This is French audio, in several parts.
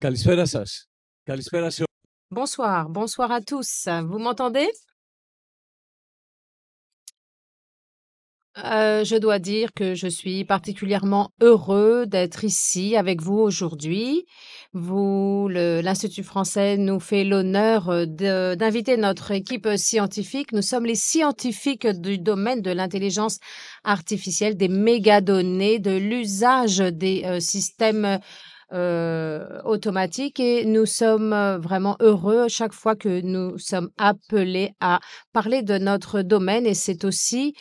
Καλησπέρα σας. Καλησπέρα σε Bonsoir, bonsoir à tous. Vous m'entendez? Je dois dire que je suis particulièrement heureux d'être ici avec vous aujourd'hui. L'Institut français nous fait l'honneur d'inviter notre équipe scientifique. Nous sommes les scientifiques du domaine de l'intelligence artificielle, des mégadonnées, de l'usage des systèmes automatique et nous sommes vraiment heureux chaque fois que nous sommes appelés à parler de notre domaine et c'est aussi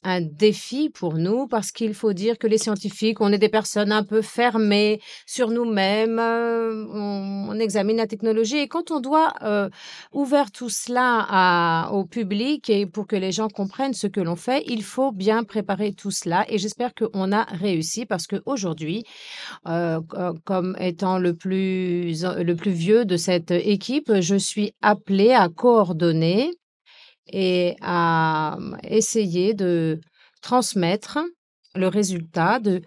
un défi pour nous parce qu'il faut dire que les scientifiques, on est des personnes un peu fermées sur nous-mêmes, on examine la technologie et quand on doit ouvrir tout cela au public et pour que les gens comprennent ce que l'on fait, il faut bien préparer tout cela et j'espère qu'on a réussi parce qu'aujourd'hui, comme étant le plus vieux de cette équipe, je suis appelée à coordonner et à essayer de transmettre le résultat de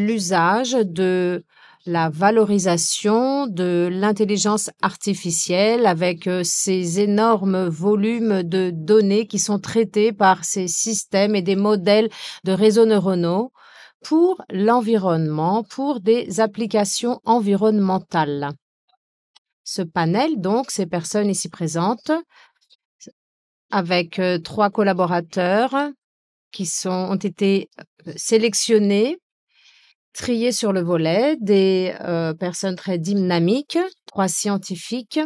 l'usage de la valorisation de l'intelligence artificielle avec ces énormes volumes de données qui sont traités par ces systèmes et des modèles de réseaux neuronaux pour l'environnement, pour des applications environnementales. Ce panel, donc, ces personnes ici présentes, avec 3 collaborateurs qui ont été sélectionnés, triés sur le volet, des personnes très dynamiques, 3 scientifiques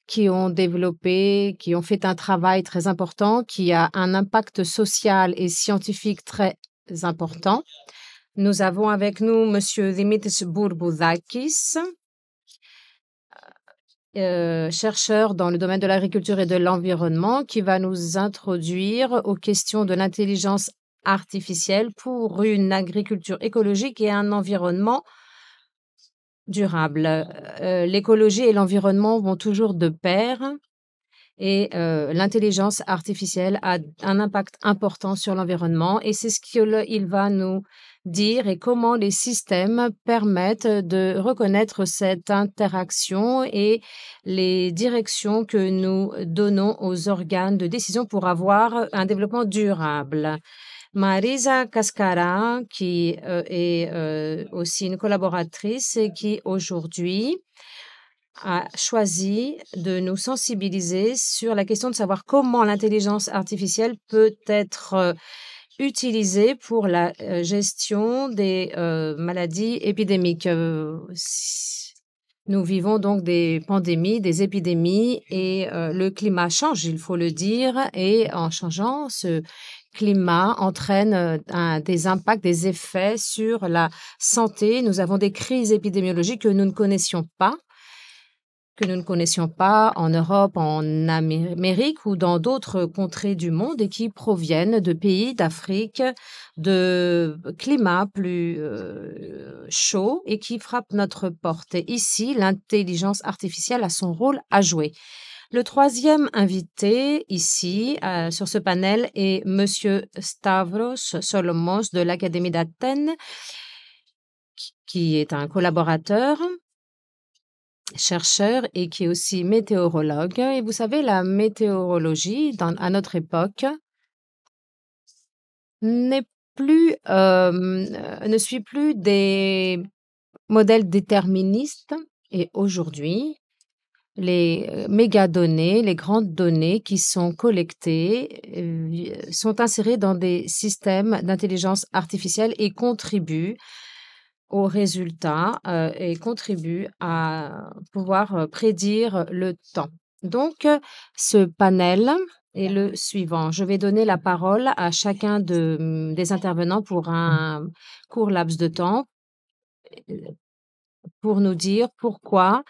qui ont développé, qui ont fait un travail très important, qui a un impact social et scientifique très important. Nous avons avec nous Monsieur Dimitris Bourboudakis, chercheur dans le domaine de l'agriculture et de l'environnement, qui va nous introduire aux questions de l'intelligence artificielle pour une agriculture écologique et un environnement durable. L'écologie et l'environnement vont toujours de pair et l'intelligence artificielle a un impact important sur l'environnement et c'est ce qu'il va nous dire et comment les systèmes permettent de reconnaître cette interaction et les directions que nous donnons aux organes de décision pour avoir un développement durable. Marisa Cascara, qui est aussi une collaboratrice et qui aujourd'hui a choisi de nous sensibiliser sur la question de savoir comment l'intelligence artificielle peut être utilisée pour la gestion des maladies épidémiques. Nous vivons donc des pandémies, des épidémies et le climat change, il faut le dire, et en changeant, ce climat entraîne des impacts, des effets sur la santé. Nous avons des crises épidémiologiques que nous ne connaissions pas en Europe, en Amérique ou dans d'autres contrées du monde et qui proviennent de pays d'Afrique, de climats plus chauds et qui frappent notre porte. Et ici, l'intelligence artificielle a son rôle à jouer. Le troisième invité ici sur ce panel est Monsieur Stavros Solomos de l'Académie d'Athènes, qui est un collaborateur chercheur et qui est aussi météorologue. Et vous savez, la météorologie, à notre époque, ne suit plus des modèles déterministes. Et aujourd'hui, les mégadonnées, les grandes données qui sont collectées sont insérées dans des systèmes d'intelligence artificielle et contribuent aux résultats et contribue à pouvoir prédire le temps. Donc, ce panel est le suivant. Je vais donner la parole à chacun des intervenants pour un court laps de temps pour nous dire pourquoi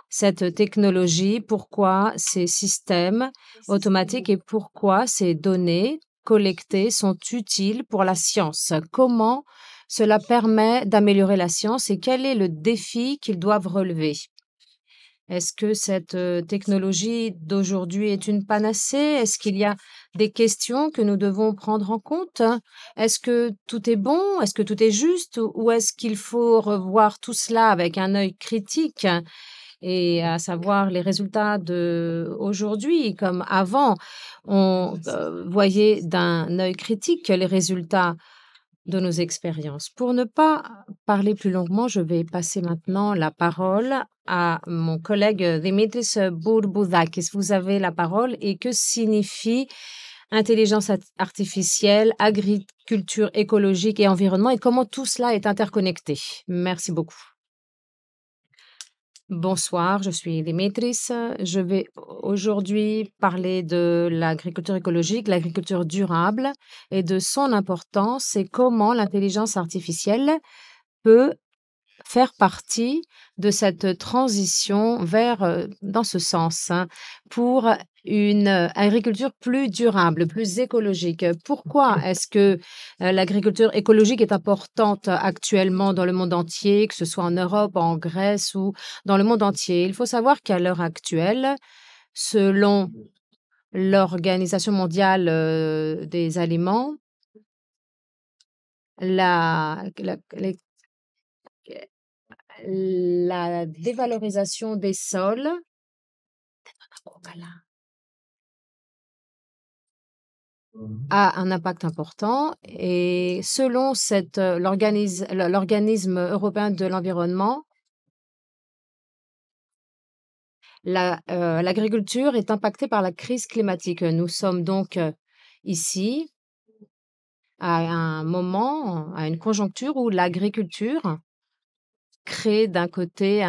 cette technologie, pourquoi ces systèmes automatiques et pourquoi ces données collectées sont utiles pour la science. Comment cela permet d'améliorer la science et quel est le défi qu'ils doivent relever. Est-ce que cette technologie d'aujourd'hui est une panacée? Est-ce qu'il y a des questions que nous devons prendre en compte? Est-ce que tout est bon? Est-ce que tout est juste? Ou est-ce qu'il faut revoir tout cela avec un œil critique et à savoir les résultats d'aujourd'hui comme avant? On voyait d'un œil critique les résultats de nos expériences. Pour ne pas parler plus longuement, je vais passer maintenant la parole à mon collègue Dimitris Bourboudakis. Vous avez la parole et que signifie intelligence artificielle, agriculture écologique et environnement et comment tout cela est interconnecté? Merci beaucoup. Bonsoir, je suis Dimitris. Je vais aujourd'hui parler de l'agriculture écologique, l'agriculture durable et de son importance et comment l'intelligence artificielle peut faire partie de cette transition vers, dans ce sens, hein, pour une agriculture plus durable, plus écologique. Pourquoi est-ce que l'agriculture écologique est importante actuellement dans le monde entier, que ce soit en Europe, en Grèce ou dans le monde entier? Il faut savoir qu'à l'heure actuelle, selon l'Organisation mondiale des aliments, la, la- les la dévalorisation des sols a un impact important et selon l'organisme européen de l'environnement, l'agriculture est impactée par la crise climatique. Nous sommes donc ici à un moment, à une conjoncture où l'agriculture crée d'un côté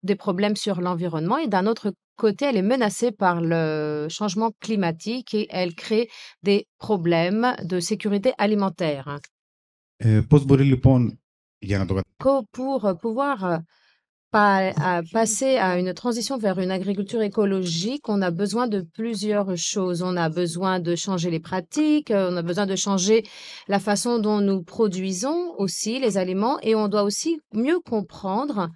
des problèmes sur l'environnement et d'un autre côté, elle est menacée par le changement climatique et elle crée des problèmes de sécurité alimentaire. Πώς μπορεί λοιπόν, για να το Pour pouvoir passer à une transition vers une agriculture écologique, on a besoin de plusieurs choses. On a besoin de changer les pratiques, on a besoin de changer la façon dont nous produisons aussi les aliments et on doit aussi mieux comprendre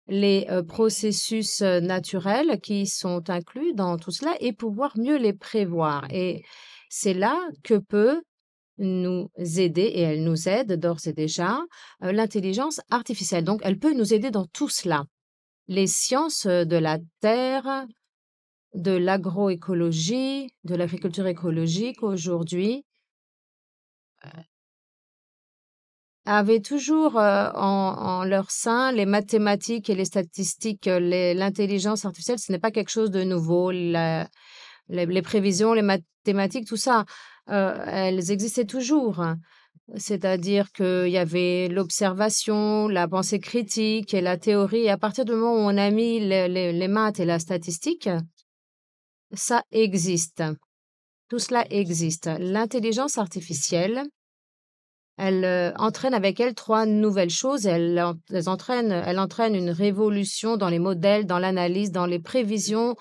les processus naturels qui sont inclus dans tout cela et pouvoir mieux les prévoir. Et c'est là que peut nous aider, et elle nous aide d'ores et déjà, l'intelligence artificielle. Donc, elle peut nous aider dans tout cela. Les sciences de la terre, de l'agroécologie, de l'agriculture écologique aujourd'hui avaient toujours en leur sein les mathématiques et les statistiques. L'intelligence artificielle, ce n'est pas quelque chose de nouveau. Les prévisions, les mathématiques, tout ça, elles existaient toujours. C'est-à-dire qu'il y avait l'observation, la pensée critique et la théorie. Et à partir du moment où on a mis les maths et la statistique, ça existe. Tout cela existe. L'intelligence artificielle, elle entraîne avec elle trois nouvelles choses. Elle entraîne une révolution dans les modèles, dans l'analyse, dans les prévisions,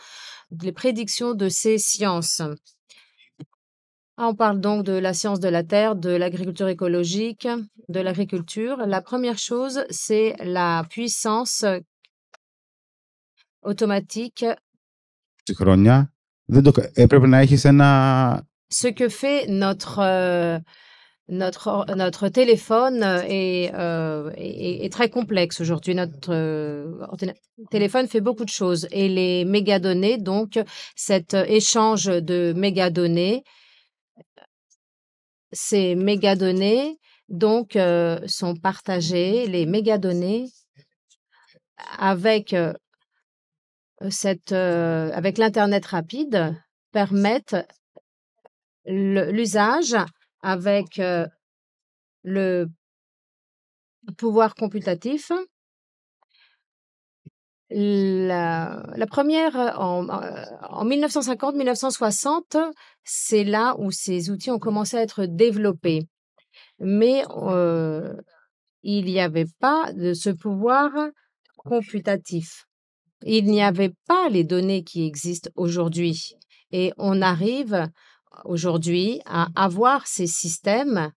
les prédictions de ces sciences. On parle donc de la science de la terre, de l'agriculture écologique, de l'agriculture. La première chose, c'est la puissance automatique. χρόνια, έπρεπε να έχεις ένα... Ce que fait notre téléphone est très complexe aujourd'hui. Notre téléphone fait beaucoup de choses et les mégadonnées, donc cet échange de mégadonnées, ces mégadonnées donc sont partagées, les mégadonnées avec avec l'internet rapide permettent l'usage avec le pouvoir computatif. La première en 1950-1960, c'est là où ces outils ont commencé à être développés. Mais il n'y avait pas de ce pouvoir computatif. Il n'y avait pas les données qui existent aujourd'hui. Et on arrive aujourd'hui à avoir ces systèmes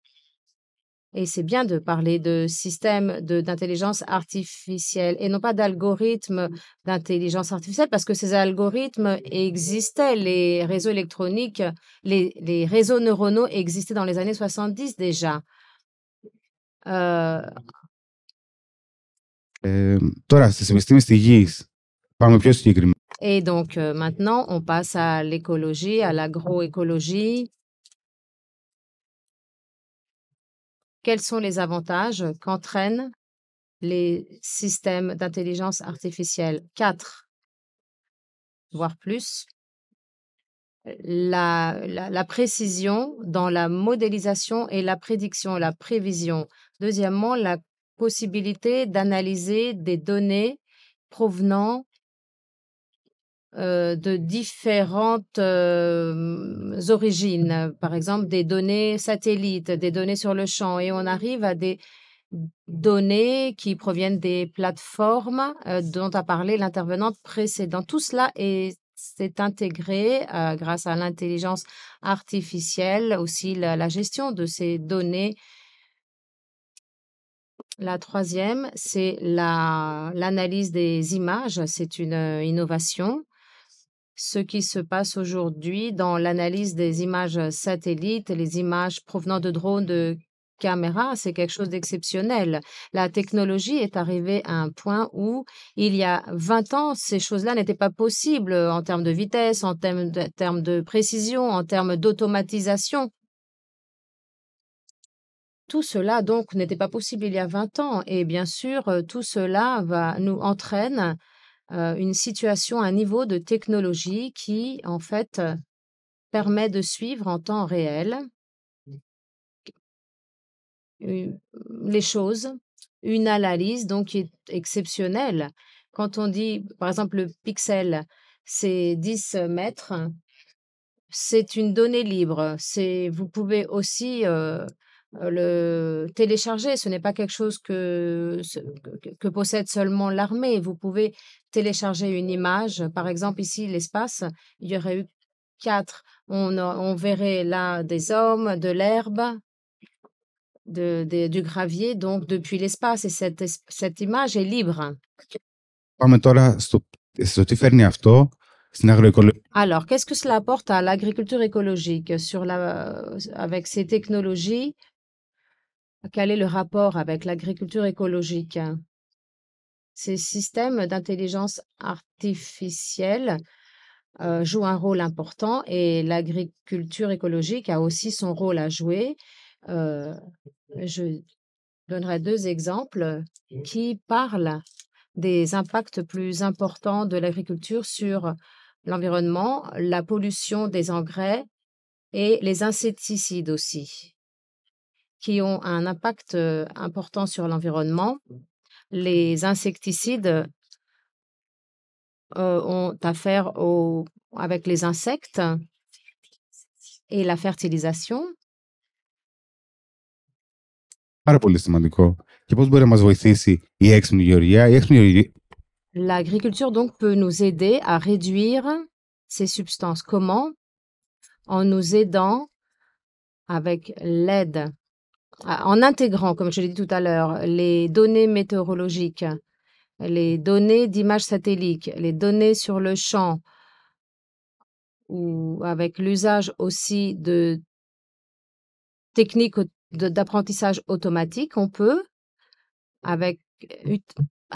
Et c'est bien de parler de systèmes d'intelligence artificielle et non pas d'algorithmes d'intelligence artificielle parce que ces algorithmes existaient. Les réseaux électroniques, les réseaux neuronaux existaient dans les années 70 déjà. Euh, Τώρα, στις επιστήμες της γης, πάμε πιο συγκεκριμένα. et donc maintenant, on passe à l'écologie, à l'agroécologie. Quels sont les avantages qu'entraînent les systèmes d'intelligence artificielle? 4, voire plus. La précision dans la modélisation et la prédiction, la prévision. Deuxièmement, la possibilité d'analyser des données provenant de différentes origines, par exemple des données satellites, des données sur le champ, et on arrive à des données qui proviennent des plateformes dont a parlé l'intervenante précédente. Tout cela s'est intégré grâce à l'intelligence artificielle, aussi la gestion de ces données. La troisième, c'est l'analyse des images. C'est une innovation. Ce qui se passe aujourd'hui dans l'analyse des images satellites, les images provenant de drones, de caméras, c'est quelque chose d'exceptionnel. La technologie est arrivée à un point où, il y a 20 ans, ces choses-là n'étaient pas possibles en termes de vitesse, en termes de précision, en termes d'automatisation. Tout cela, donc, n'était pas possible il y a 20 ans. Et bien sûr, tout cela nous entraîne une situation, un niveau de technologie qui, en fait, permet de suivre en temps réel les choses, une analyse donc qui est exceptionnelle. Quand on dit, par exemple, le pixel, c'est 10 mètres, c'est une donnée libre. Vous pouvez aussi le télécharger. Ce n'est pas quelque chose que possède seulement l'armée. Vous pouvez télécharger une image. Par exemple, ici, l'espace, il y aurait eu 4. On verrait là des hommes, de l'herbe, du gravier, donc depuis l'espace. Et cette image est libre. Πάμε τώρα στο τι φέρνει αυτό στην αγροοικολογία. Alors, qu'est-ce que cela apporte à l'agriculture écologique avec ces technologies? Quel est le rapport avec l'agriculture écologique? Ces systèmes d'intelligence artificielle jouent un rôle important et l'agriculture écologique a aussi son rôle à jouer. Je donnerai 2 exemples qui parlent des impacts plus importants de l'agriculture sur l'environnement, la pollution des engrais et les insecticides aussi, qui ont un impact important sur l'environnement. Les insecticides ont à faire avec les insectes et la fertilisation. Πάρα πολύ σημαντικό. Και πώς μπορεί να μας βοηθήσει η έξυπνη γεωργία. Η έξυπνη γεωργία. L'agriculture donc peut nous aider à réduire ces substances. Comment? En nous aidant avec l'aide, en intégrant, comme je l'ai dit tout à l'heure, les données météorologiques, les données d'images satellites, les données sur le champ, ou avec l'usage aussi de techniques d'apprentissage automatique, on peut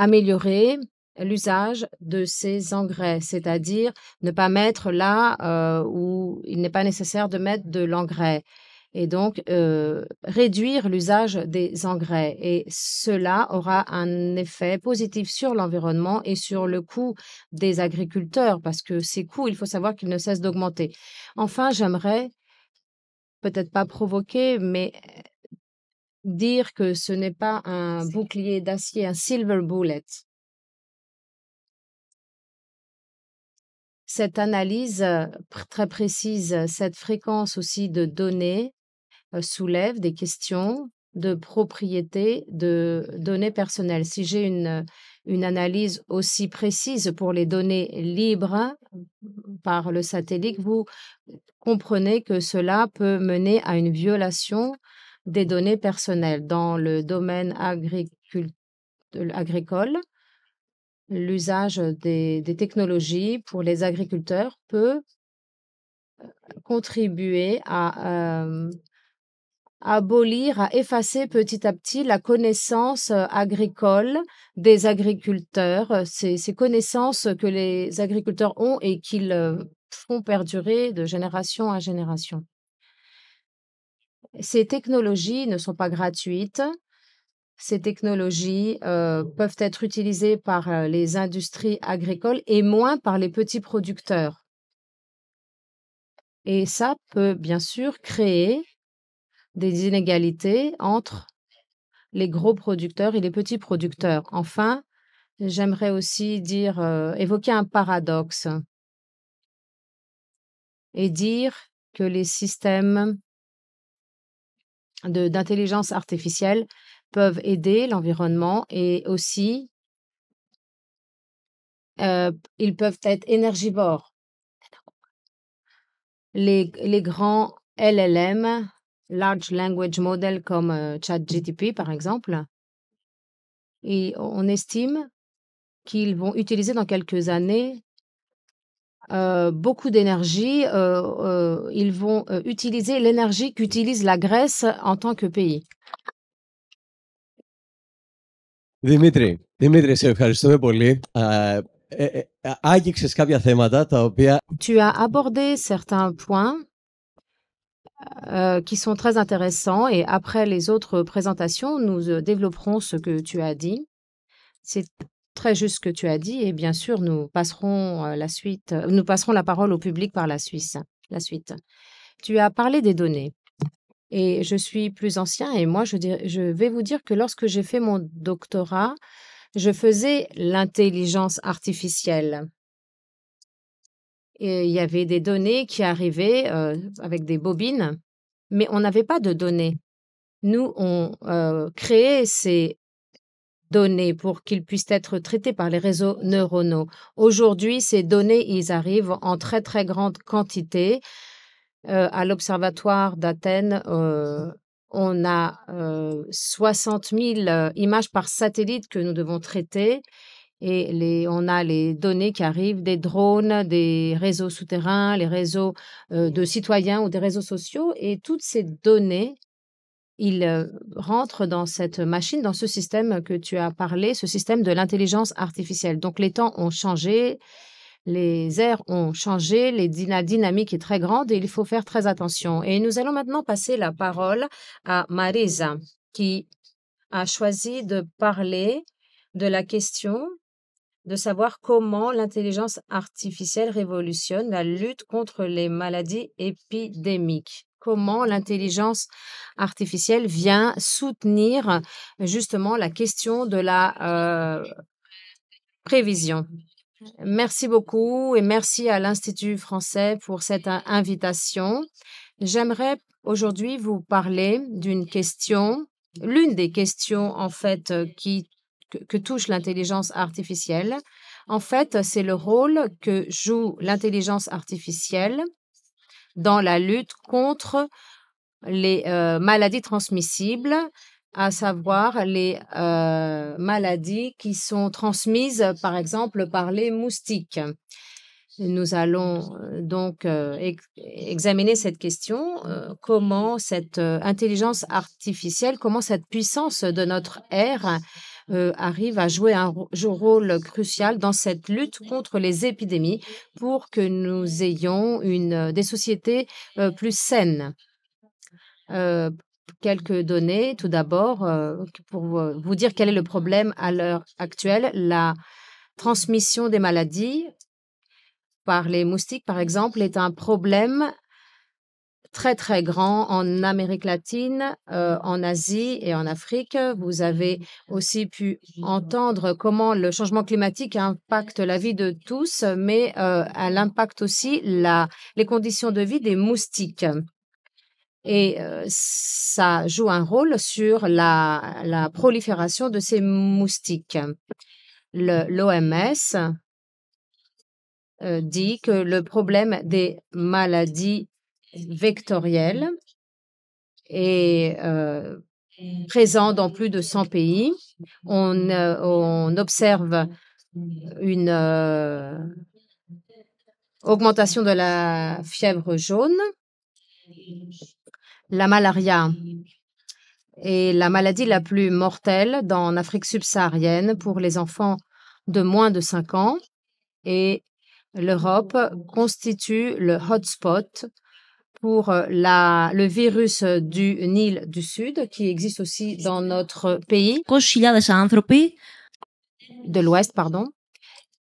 améliorer l'usage de ces engrais, c'est-à-dire ne pas mettre là où il n'est pas nécessaire de mettre de l'engrais et donc réduire l'usage des engrais. Et cela aura un effet positif sur l'environnement et sur le coût des agriculteurs parce que ces coûts, il faut savoir qu'ils ne cessent d'augmenter. Enfin, j'aimerais peut-être pas provoquer, mais dire que ce n'est pas un bouclier d'acier, un silver bullet. Cette analyse très précise, cette fréquence aussi de données soulève des questions de propriété de données personnelles. Si j'ai une analyse aussi précise pour les données libres par le satellite, vous comprenez que cela peut mener à une violation des données personnelles. Dans le domaine agricole, l'usage des technologies pour les agriculteurs peut contribuer à abolir, à effacer petit à petit la connaissance agricole des agriculteurs, ces connaissances que les agriculteurs ont et qu'ils font perdurer de génération à génération. Ces technologies ne sont pas gratuites. Ces technologies peuvent être utilisées par les industries agricoles et moins par les petits producteurs. Et ça peut bien sûr créer des inégalités entre les gros producteurs et les petits producteurs. Enfin, j'aimerais aussi évoquer un paradoxe et dire que les systèmes d'intelligence artificielle peuvent aider l'environnement et aussi ils peuvent être énergivores. Les grands LLM, Large Language Model comme ChatGPT par exemple, et on estime qu'ils vont utiliser dans quelques années beaucoup d'énergie. Ils vont utiliser l'énergie qu'utilise la Grèce en tant que pays. Δημήτρη, σε ευχαριστούμε πολύ. Άγγιξες κάποια θέματα τα οποία Tu as abordé certains points qui sont très intéressants et après les autres présentations, nous développerons ce que tu as dit. C'est très juste ce que tu as dit et bien sûr, nous passerons nous passerons la parole au public par la suite. Tu as parlé des données et je suis plus ancien et moi, je vais vous dire que lorsque j'ai fait mon doctorat, je faisais l'intelligence artificielle. Et il y avait des données qui arrivaient avec des bobines, mais on n'avait pas de données. Nous, on créait ces données pour qu'ils puissent être traités par les réseaux neuronaux. Aujourd'hui, ces données, ils arrivent en très, très grande quantité. À l'Observatoire d'Athènes, on a 60 000 images par satellite que nous devons traiter. Et on a les données qui arrivent des drones, des réseaux souterrains, les réseaux de citoyens ou des réseaux sociaux. Et toutes ces données, ils rentrent dans cette machine, dans ce système que tu as parlé, ce système de l'intelligence artificielle. Donc les temps ont changé, les ères ont changé, la dynamique est très grande et il faut faire très attention. Et nous allons maintenant passer la parole à Marisa, qui a choisi de parler de la question de savoir comment l'intelligence artificielle révolutionne la lutte contre les maladies épidémiques. Comment l'intelligence artificielle vient soutenir justement la question de la prévision. Merci beaucoup et merci à l'Institut français pour cette invitation. J'aimerais aujourd'hui vous parler d'une question, l'une des questions en fait que touche l'intelligence artificielle. En fait, c'est le rôle que joue l'intelligence artificielle dans la lutte contre les maladies transmissibles, à savoir les maladies qui sont transmises, par exemple, par les moustiques. Nous allons donc examiner cette question, comment cette intelligence artificielle, comment cette puissance de notre ère arrive à jouer un rôle crucial dans cette lutte contre les épidémies pour que nous ayons des sociétés plus saines. Quelques données, tout d'abord, pour vous dire quel est le problème à l'heure actuelle. La transmission des maladies par les moustiques, par exemple, est un problème très, très grand en Amérique latine, en Asie et en Afrique. Vous avez aussi pu entendre comment le changement climatique impacte la vie de tous, mais elle impacte aussi les conditions de vie des moustiques. Et ça joue un rôle sur la prolifération de ces moustiques. L'OMS dit que le problème des maladies vectorielles est présent dans plus de 100 pays. On observe une augmentation de la fièvre jaune, la malaria est la maladie la plus mortelle en Afrique subsaharienne pour les enfants de moins de 5 ans et l'Europe constitue le hotspot pour le virus du Nil du Sud qui existe aussi dans notre pays, 200.000 άνθρωποι de l'Ouest, pardon,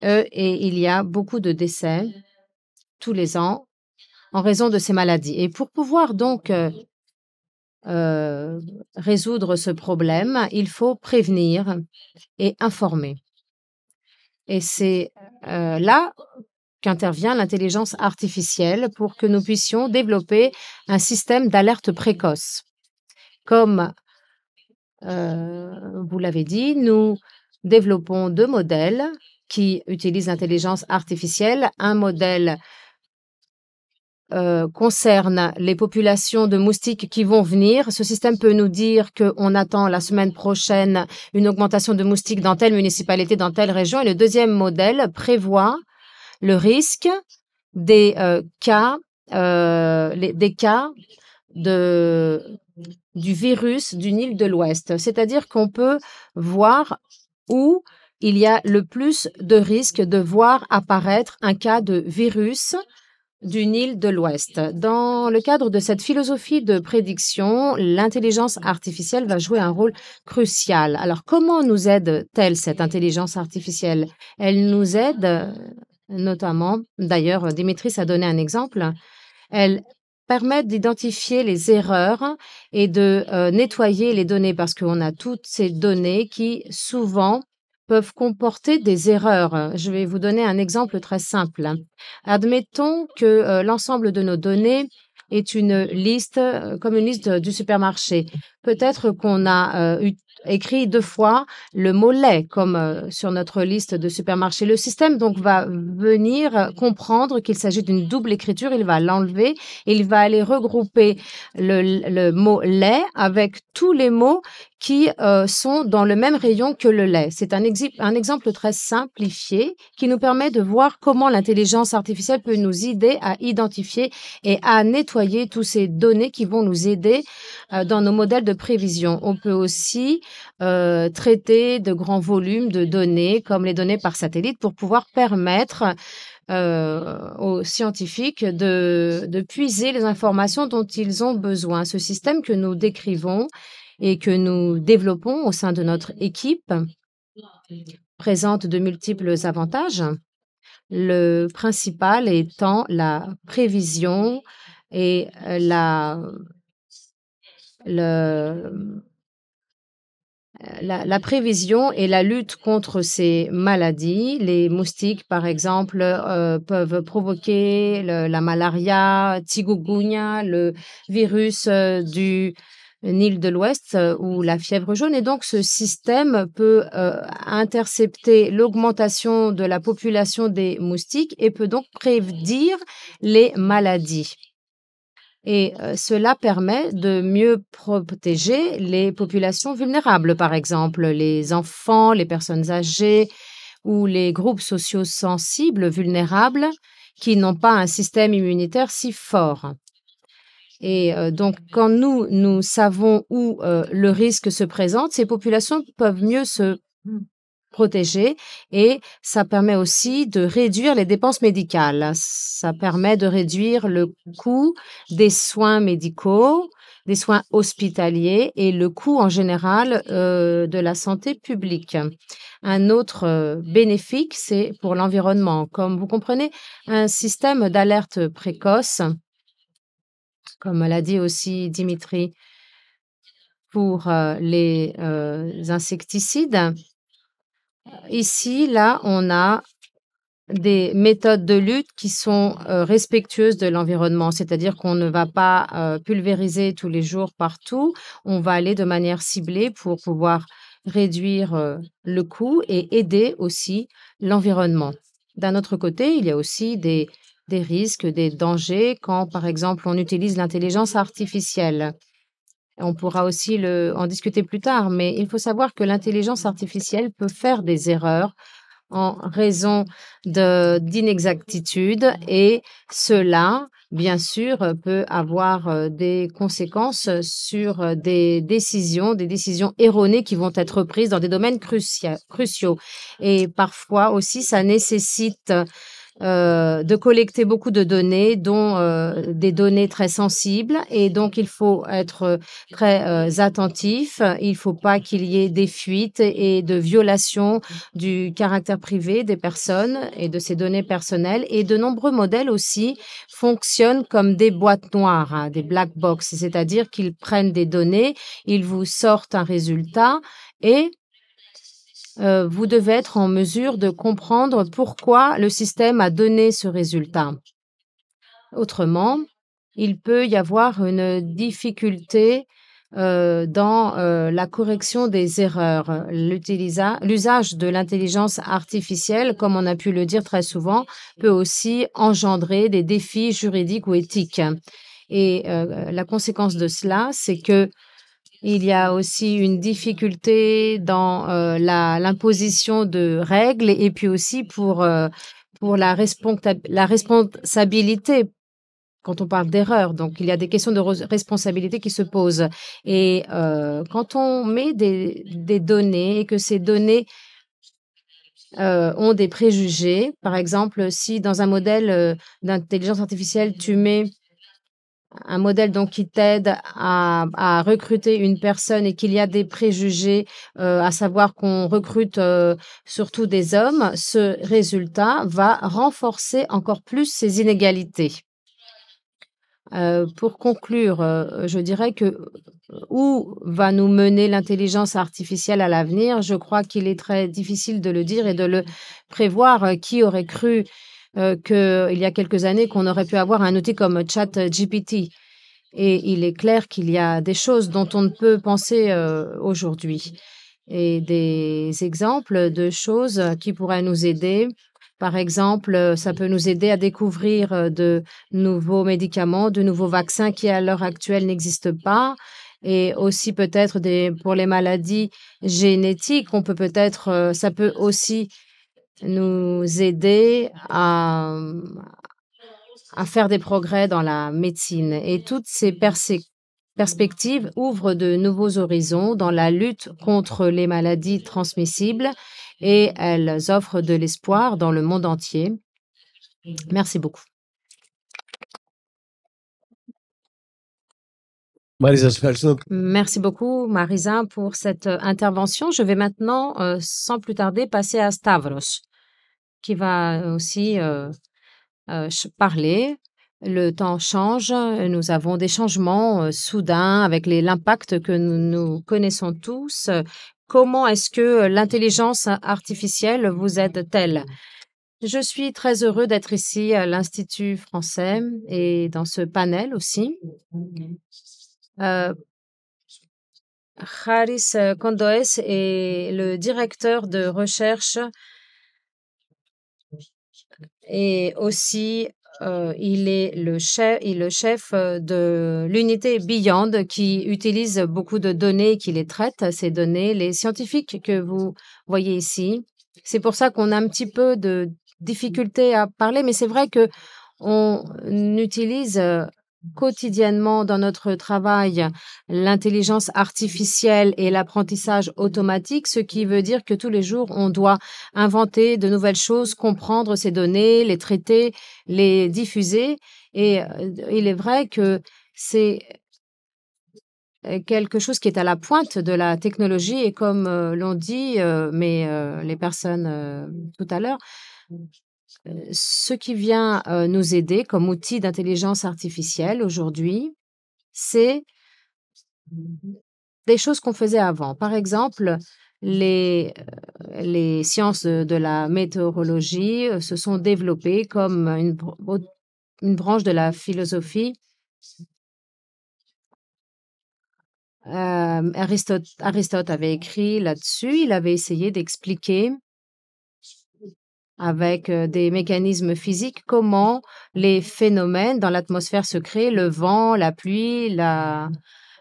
et il y a beaucoup de décès tous les ans en raison de ces maladies. Et pour pouvoir donc résoudre ce problème, il faut prévenir et informer. Et c'est là qu'intervient l'intelligence artificielle pour que nous puissions développer un système d'alerte précoce. Comme vous l'avez dit, nous développons 2 modèles qui utilisent l'intelligence artificielle. Un modèle concerne les populations de moustiques qui vont venir. Ce système peut nous dire qu'on attend la semaine prochaine une augmentation de moustiques dans telle municipalité, dans telle région. Et le deuxième modèle prévoit le risque des cas du virus du Nil de l'Ouest. C'est-à-dire qu'on peut voir où il y a le plus de risques de voir apparaître un cas de virus du Nil de l'Ouest. Dans le cadre de cette philosophie de prédiction, l'intelligence artificielle va jouer un rôle crucial. Alors, comment nous aide-t-elle cette intelligence artificielle? Elle nous aide notamment, d'ailleurs, Dimitris a donné un exemple, elle permet d'identifier les erreurs et de nettoyer les données parce qu'on a toutes ces données qui souvent peuvent comporter des erreurs. Je vais vous donner un exemple très simple. Admettons que l'ensemble de nos données est une liste, comme une liste du supermarché. Peut-être qu'on a écrit 2 fois le mot lait, comme sur notre liste de supermarché. Le système donc va venir comprendre qu'il s'agit d'une double écriture. Il va l'enlever et il va aller regrouper le mot lait avec tous les mots qui sont dans le même rayon que le lait. C'est un exemple très simplifié qui nous permet de voir comment l'intelligence artificielle peut nous aider à identifier et à nettoyer toutes ces données qui vont nous aider dans nos modèles de prévision. On peut aussi traiter de grands volumes de données, comme les données par satellite, pour pouvoir permettre aux scientifiques de puiser les informations dont ils ont besoin. Ce système que nous décrivons et que nous développons au sein de notre équipe présente de multiples avantages. Le principal étant la prévision et la prévision et la lutte contre ces maladies. Les moustiques, par exemple, peuvent provoquer la malaria, chikungunya, le virus du Nil de l'Ouest ou la fièvre jaune. Et donc, ce système peut intercepter l'augmentation de la population des moustiques et peut donc prédire les maladies. Et cela permet de mieux protéger les populations vulnérables, par exemple les enfants, les personnes âgées ou les groupes sociaux sensibles vulnérables qui n'ont pas un système immunitaire si fort. Et donc, quand nous savons où le risque se présente, ces populations peuvent mieux se protéger et ça permet aussi de réduire les dépenses médicales. Ça permet de réduire le coût des soins médicaux, des soins hospitaliers et le coût en général de la santé publique. Un autre bénéfice, c'est pour l'environnement. Comme vous comprenez, un système d'alerte précoce, comme l'a dit aussi Dimitri, pour les insecticides. Ici, là, on a des méthodes de lutte qui sont respectueuses de l'environnement, c'est-à-dire qu'on ne va pas pulvériser tous les jours partout, on va aller de manière ciblée pour pouvoir réduire le coût et aider aussi l'environnement. D'un autre côté, il y a aussi des risques, des dangers quand, par exemple, on utilise l'intelligence artificielle. On pourra aussi en discuter plus tard, mais il faut savoir que l'intelligence artificielle peut faire des erreurs en raison d'inexactitudes et cela, bien sûr, peut avoir des conséquences sur des décisions erronées qui vont être prises dans des domaines cruciaux. Et parfois aussi, ça nécessite de collecter beaucoup de données, dont des données très sensibles. Et donc, il faut être très attentif. Il ne faut pas qu'il y ait des fuites et de violations du caractère privé des personnes et de ces données personnelles. Et de nombreux modèles aussi fonctionnent comme des boîtes noires, hein, des black box, c'est-à-dire qu'ils prennent des données, ils vous sortent un résultat et vous devez être en mesure de comprendre pourquoi le système a donné ce résultat. Autrement, il peut y avoir une difficulté dans la correction des erreurs. L'usage de l'intelligence artificielle, comme on a pu le dire très souvent, peut aussi engendrer des défis juridiques ou éthiques. Et la conséquence de cela, c'est que il y a aussi une difficulté dans l'imposition de règles et puis aussi pour la responsabilité quand on parle d'erreur. Donc, il y a des questions de responsabilité qui se posent. Et quand on met des données et que ces données ont des préjugés, par exemple, si dans un modèle d'intelligence artificielle, tu mets un modèle donc qui t'aide à recruter une personne et qu'il y a des préjugés, à savoir qu'on recrute surtout des hommes, ce résultat va renforcer encore plus ces inégalités. Pour conclure, je dirais que où va nous mener l'intelligence artificielle à l'avenir? Je crois qu'il est très difficile de le dire et de le prévoir. Qui aurait cru qu'il y a quelques années qu'on aurait pu avoir un outil comme ChatGPT? Et il est clair qu'il y a des choses dont on ne peut penser aujourd'hui et des exemples de choses qui pourraient nous aider. Par exemple, ça peut nous aider à découvrir de nouveaux médicaments, de nouveaux vaccins qui à l'heure actuelle n'existent pas. Et aussi peut-être pour les maladies génétiques, on peut peut-être, ça peut aussi nous aider à faire des progrès dans la médecine. Et toutes ces perspectives ouvrent de nouveaux horizons dans la lutte contre les maladies transmissibles et elles offrent de l'espoir dans le monde entier. Merci beaucoup. Μαρίζα, σας ευχαριστούμε. Merci beaucoup, Marisa, pour cette intervention. Je vais maintenant, sans plus tarder, passer à Stavros, qui va aussi parler. Le temps change, nous avons des changements soudains avec l'impact que nous connaissons tous. Comment est-ce que l'intelligence artificielle vous aide-t-elle? Je suis très heureux d'être ici à l'Institut français et dans ce panel aussi. Haris Kondoes est le directeur de recherche et aussi il est le chef de l'unité Beyond qui utilise beaucoup de données et qui les traite, ces données, les scientifiques que vous voyez ici. C'est pour ça qu'on a un petit peu de difficulté à parler, mais c'est vrai que on utilise quotidiennement dans notre travail l'intelligence artificielle et l'apprentissage automatique, ce qui veut dire que tous les jours, on doit inventer de nouvelles choses, comprendre ces données, les traiter, les diffuser. Et il est vrai que c'est quelque chose qui est à la pointe de la technologie et comme l'ont dit les personnes tout à l'heure, ce qui vient nous aider comme outil d'intelligence artificielle aujourd'hui, c'est des choses qu'on faisait avant. Par exemple, les sciences de la météorologie se sont développées comme une branche de la philosophie. Aristote avait écrit là-dessus. Il avait essayé d'expliquer avec des mécanismes physiques comment les phénomènes dans l'atmosphère se créent, le vent, la pluie,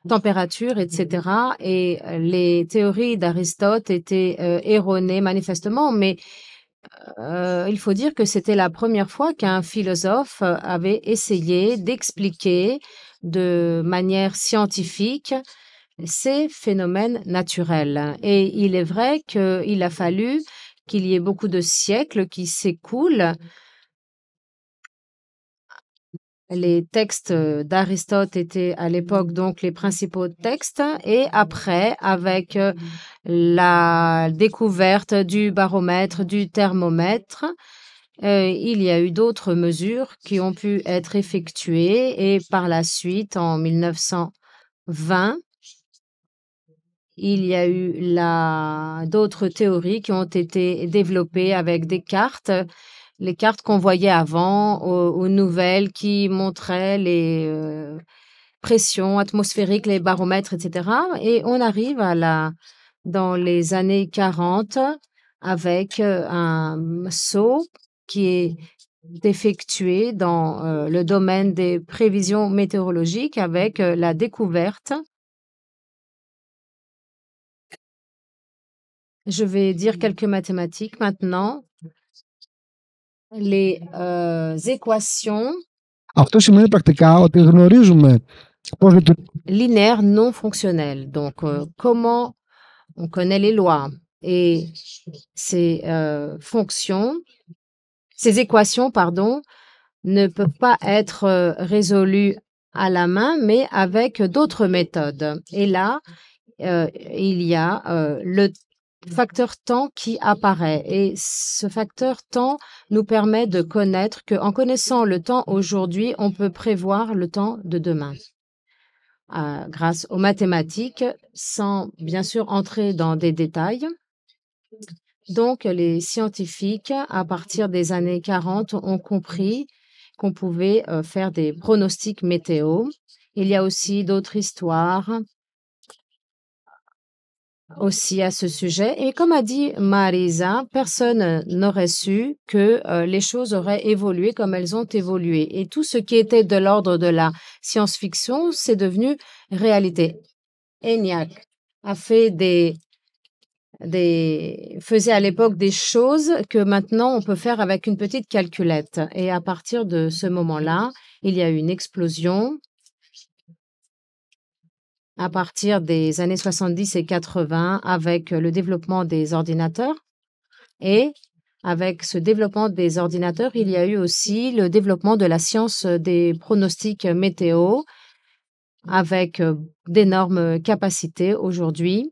température, etc. Et les théories d'Aristote étaient erronées manifestement, mais il faut dire que c'était la première fois qu'un philosophe avait essayé d'expliquer de manière scientifique ces phénomènes naturels. Et il est vrai qu'il a fallu qu'il y ait beaucoup de siècles qui s'écoulent. Les textes d'Aristote étaient à l'époque donc les principaux textes et après, avec la découverte du baromètre, du thermomètre, il y a eu d'autres mesures qui ont pu être effectuées et par la suite, en 1920, il y a eu d'autres théories qui ont été développées avec des cartes, les cartes qu'on voyait avant aux nouvelles qui montraient les pressions atmosphériques, les baromètres, etc. Et on arrive dans les années 40 avec un saut qui est effectué dans le domaine des prévisions météorologiques avec la découverte. Je vais dire quelques mathématiques maintenant. Les équations Αυτό σημαίνει πρακτικά ότι γνωρίζουμε πώς λειτουργεί linéaires non fonctionnelles. Donc, comment on connaît les lois et ces ces équations, pardon, ne peuvent pas être résolues à la main, mais avec d'autres méthodes. Et là, il y a le facteur temps qui apparaît. Et ce facteur temps nous permet de connaître qu'en connaissant le temps aujourd'hui, on peut prévoir le temps de demain. Grâce aux mathématiques, sans bien sûr entrer dans des détails. Donc, les scientifiques, à partir des années 40, ont compris qu'on pouvait faire des pronostics météo. Il y a aussi d'autres histoires aussi à ce sujet. Et comme a dit Marisa, personne n'aurait su que les choses auraient évolué comme elles ont évolué. Et tout ce qui était de l'ordre de la science-fiction, c'est devenu réalité. ENIAC a fait faisait à l'époque des choses que maintenant on peut faire avec une petite calculette. Et à partir de ce moment-là, il y a eu une explosion à partir des années 70 et 80 avec le développement des ordinateurs. Et avec ce développement des ordinateurs, il y a eu aussi le développement de la science des pronostics météo avec d'énormes capacités aujourd'hui,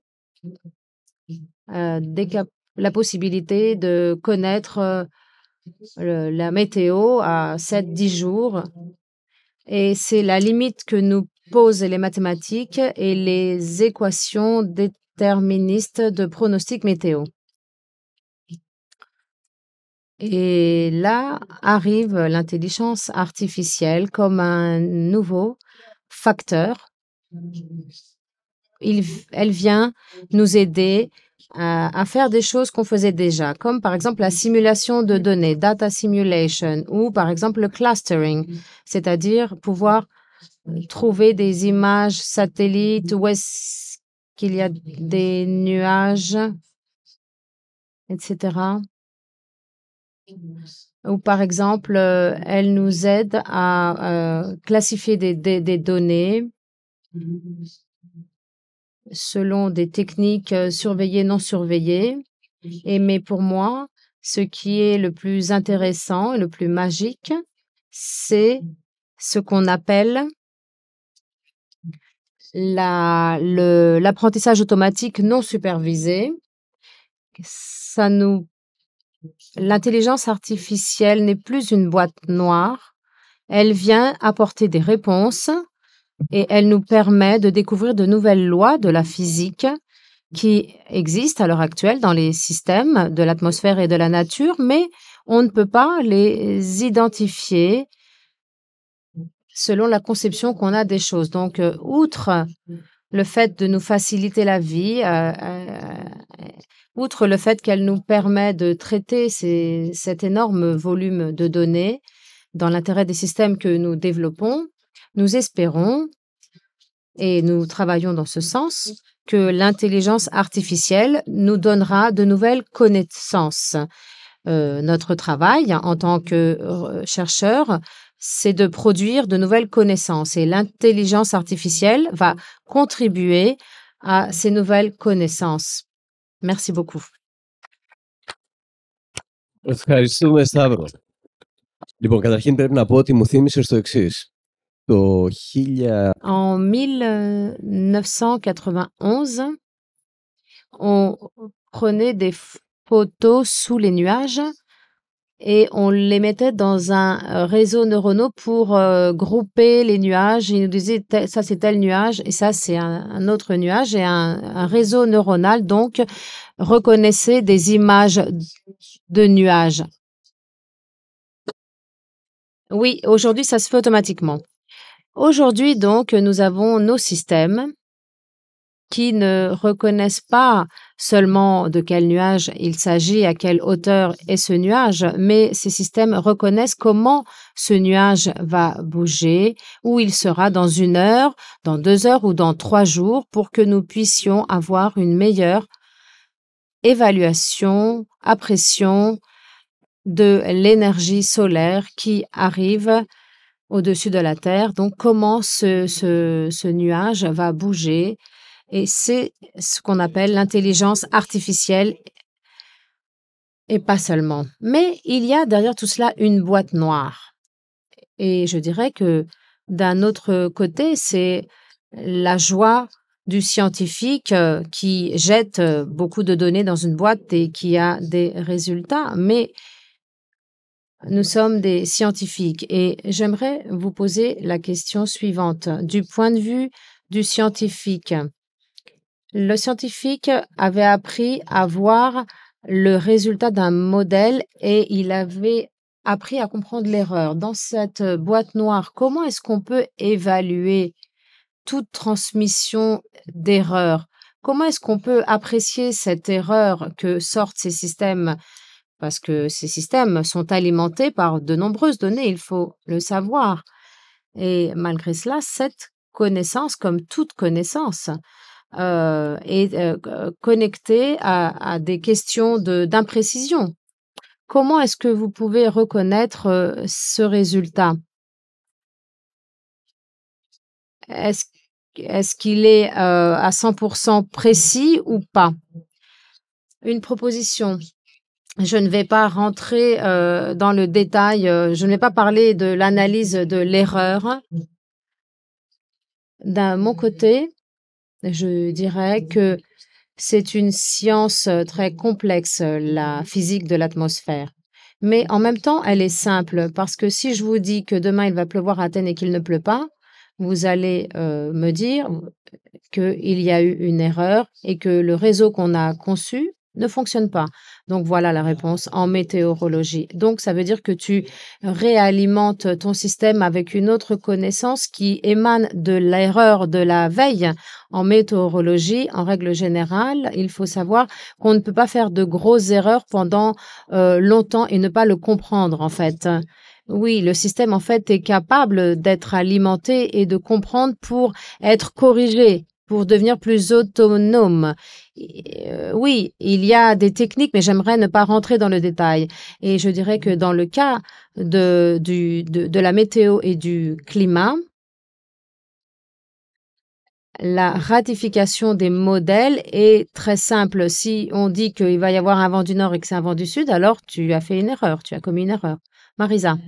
la possibilité de connaître la météo à 7-10 jours. Et c'est la limite que nous posent les mathématiques et les équations déterministes de pronostics météo. Et là arrive l'intelligence artificielle comme un nouveau facteur. Elle vient nous aider à faire des choses qu'on faisait déjà, comme par exemple la simulation de données, data simulation, ou par exemple le clustering, c'est-à-dire pouvoir trouver des images satellites, où est-ce qu'il y a des nuages, etc. Ou par exemple, elle nous aide à classifier des données selon des techniques surveillées, non surveillées. Mais pour moi, ce qui est le plus intéressant et le plus magique, c'est ce qu'on appelle l'apprentissage automatique non supervisé. L'intelligence artificielle n'est plus une boîte noire. Elle vient apporter des réponses et elle nous permet de découvrir de nouvelles lois de la physique qui existent à l'heure actuelle dans les systèmes de l'atmosphère et de la nature, mais on ne peut pas les identifier selon la conception qu'on a des choses. Donc, outre le fait de nous faciliter la vie, outre le fait qu'elle nous permet de traiter cet énorme volume de données dans l'intérêt des systèmes que nous développons, nous espérons et nous travaillons dans ce sens, que l'intelligence artificielle nous donnera de nouvelles connaissances. Notre travail en tant que chercheur, c'est de produire de nouvelles connaissances et l'intelligence artificielle va contribuer à ces nouvelles connaissances. Merci beaucoup. Ευχαριστούμε, Σταύρο. Λοιπόν, καταρχήν πρέπει να πω ότι μου θύμισες το εξής. Το 1000... En 1991, on prenait des photos sous les nuages et on les mettait dans un réseau neuronal pour grouper les nuages. Il nous disait ça c'est tel nuage et ça c'est un autre nuage et un réseau neuronal donc reconnaissait des images de nuages. Oui, aujourd'hui ça se fait automatiquement. Aujourd'hui donc nous avons nos systèmes qui ne reconnaissent pas seulement de quel nuage il s'agit, à quelle hauteur est ce nuage, mais ces systèmes reconnaissent comment ce nuage va bouger, où il sera dans 1 heure, dans 2 heures ou dans 3 jours pour que nous puissions avoir une meilleure évaluation, appréciation de l'énergie solaire qui arrive au-dessus de la Terre. Donc, comment ce nuage va bouger. Et c'est ce qu'on appelle l'intelligence artificielle et pas seulement. Mais il y a derrière tout cela une boîte noire. Et je dirais que d'un autre côté, c'est la joie du scientifique qui jette beaucoup de données dans une boîte et qui a des résultats. Mais nous sommes des scientifiques et j'aimerais vous poser la question suivante. Du point de vue du scientifique, le scientifique avait appris à voir le résultat d'un modèle et il avait appris à comprendre l'erreur. Dans cette boîte noire, comment est-ce qu'on peut évaluer toute transmission d'erreur? Comment est-ce qu'on peut apprécier cette erreur que sortent ces systèmes? Parce que ces systèmes sont alimentés par de nombreuses données, il faut le savoir. Et malgré cela, cette connaissance, comme toute connaissance, est connectée à des questions d'imprécision. Comment est-ce que vous pouvez reconnaître ce résultat? Est-ce qu'il est à 100% précis ou pas? Une proposition. Je ne vais pas rentrer dans le détail, je ne vais pas parler de l'analyse de l'erreur. D'un mon côté, je dirais que c'est une science très complexe, la physique de l'atmosphère. Mais en même temps, elle est simple parce que si je vous dis que demain il va pleuvoir à Athènes et qu'il ne pleut pas, vous allez me dire qu'il y a eu une erreur et que le réseau qu'on a conçu ne fonctionne pas. Donc voilà la réponse en météorologie. Donc ça veut dire que tu réalimentes ton système avec une autre connaissance qui émane de l'erreur de la veille. En météorologie, en règle générale, il faut savoir qu'on ne peut pas faire de grosses erreurs pendant longtemps et ne pas le comprendre en fait. Oui, le système en fait est capable d'être alimenté et de comprendre pour être corrigé, pour devenir plus autonome. Oui, il y a des techniques, mais j'aimerais ne pas rentrer dans le détail. Et je dirais que dans le cas de la météo et du climat, la ratification des modèles est très simple. Si on dit qu'il va y avoir un vent du nord et que c'est un vent du sud, alors tu as fait une erreur, tu as commis une erreur. Marisa.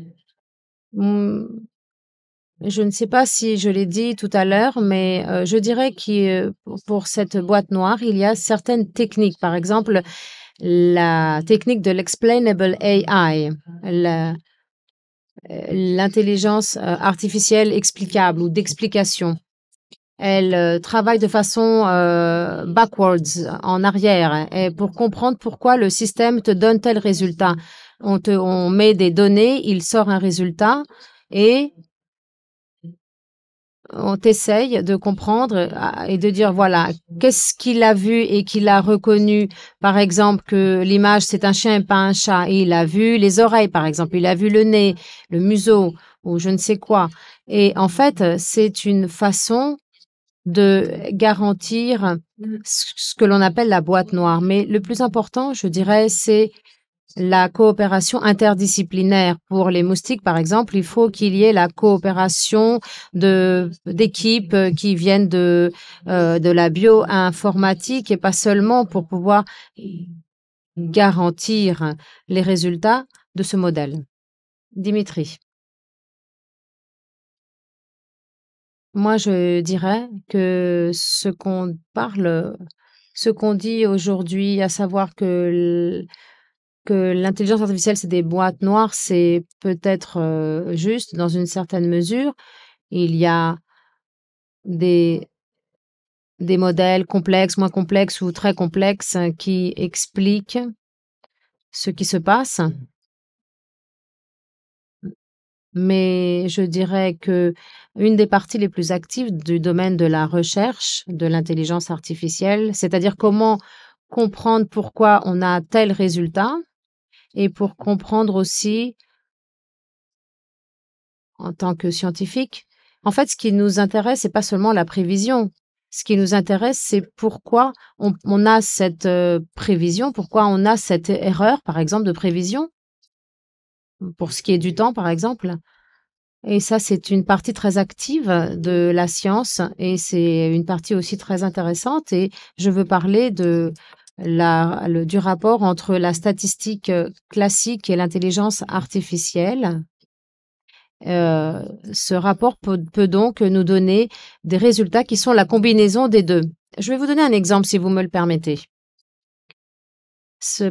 Je ne sais pas si je l'ai dit tout à l'heure, mais je dirais que pour cette boîte noire, il y a certaines techniques. Par exemple, la technique de l'explainable AI, l'intelligence artificielle explicable ou d'explication. Elle travaille de façon backwards, en arrière, et pour comprendre pourquoi le système te donne tel résultat. On met des données, il sort un résultat et on essaye de comprendre et de dire, voilà, qu'est-ce qu'il a vu et qu'il a reconnu, par exemple, que l'image, c'est un chien et pas un chat, et il a vu les oreilles, par exemple, il a vu le nez, le museau, ou je ne sais quoi. Et en fait, c'est une façon de garantir ce que l'on appelle la boîte noire. Mais le plus important, je dirais, c'est la coopération interdisciplinaire. Pour les moustiques, par exemple, il faut qu'il y ait la coopération d'équipes qui viennent de la bioinformatique et pas seulement pour pouvoir garantir les résultats de ce modèle. Dimitri. Moi, je dirais que ce qu'on dit aujourd'hui, à savoir que l'intelligence artificielle, c'est des boîtes noires, c'est peut-être juste dans une certaine mesure. Il y a des modèles complexes, moins complexes ou très complexes qui expliquent ce qui se passe. Mais je dirais que une des parties les plus actives du domaine de la recherche de l'intelligence artificielle, c'est-à-dire comment comprendre pourquoi on a tel résultat et pour comprendre aussi en tant que scientifique. En fait, ce qui nous intéresse, c'est pas seulement la prévision. Ce qui nous intéresse, c'est pourquoi on a cette prévision, pourquoi on a cette erreur, par exemple, de prévision, pour ce qui est du temps, par exemple. Et ça, c'est une partie très active de la science et c'est une partie aussi très intéressante. Et je veux parler du rapport entre la statistique classique et l'intelligence artificielle. Ce rapport peut donc nous donner des résultats qui sont la combinaison des deux. Je vais vous donner un exemple si vous me le permettez.